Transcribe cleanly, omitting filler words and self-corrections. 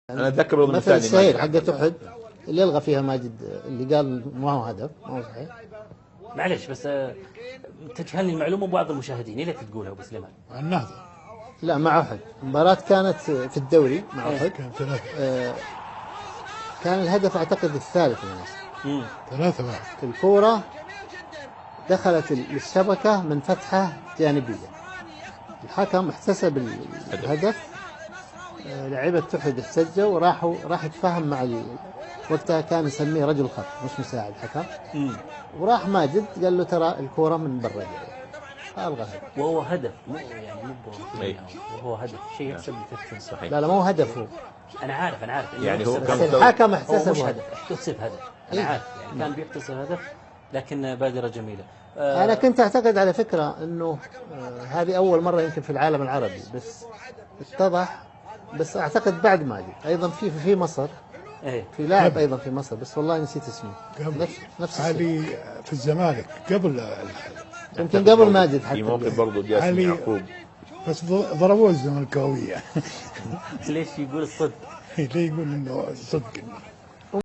انا اتذكر من مثل الشهير حقة أحد اللي يلغى فيها ماجد، اللي قال ما هو هدف، ما هو صحيح. معلش بس تجهلني المعلومة وبعض المشاهدين، ليه تقولها أبو سليمان؟ النهضة. لا مع أحد، المباراة كانت في الدوري مع أحد. كان الهدف أعتقد الثالث من النصر. 3-1. الكورة دخلت الشبكة من فتحة جانبية، الحكم احتسب الهدف، لعيبة أحد احتجوا وراح يتفاهم مع وقتها كان يسميه رجل خط مش مساعد حكم. وراح ماجد قال له ترى الكورة من برا الغى. وهو هدف مو يعني وهو هدف شيء يحسب لتكفين صحيح. لا مو هدف. انا عارف يعني هو كان الحكم احتسب هدف، احتسب هدف. انا عارف يعني كان بيحتسب هدف، لكن بادرة جميلة. انا كنت اعتقد على فكرة انه هذه اول مرة يمكن في العالم العربي، بس اتضح، بس اعتقد بعد ماجد ايضا في مصر. في لاعب ايضا في مصر بس والله نسيت اسمه. نفس علي في الزمالك قبل يمكن قبل ماجد حتى. في موقف برضه جاسم يعقوب، بس ضربوه الزملكاوية. ليش يقول الصدق؟ ليه يقول انه صدق.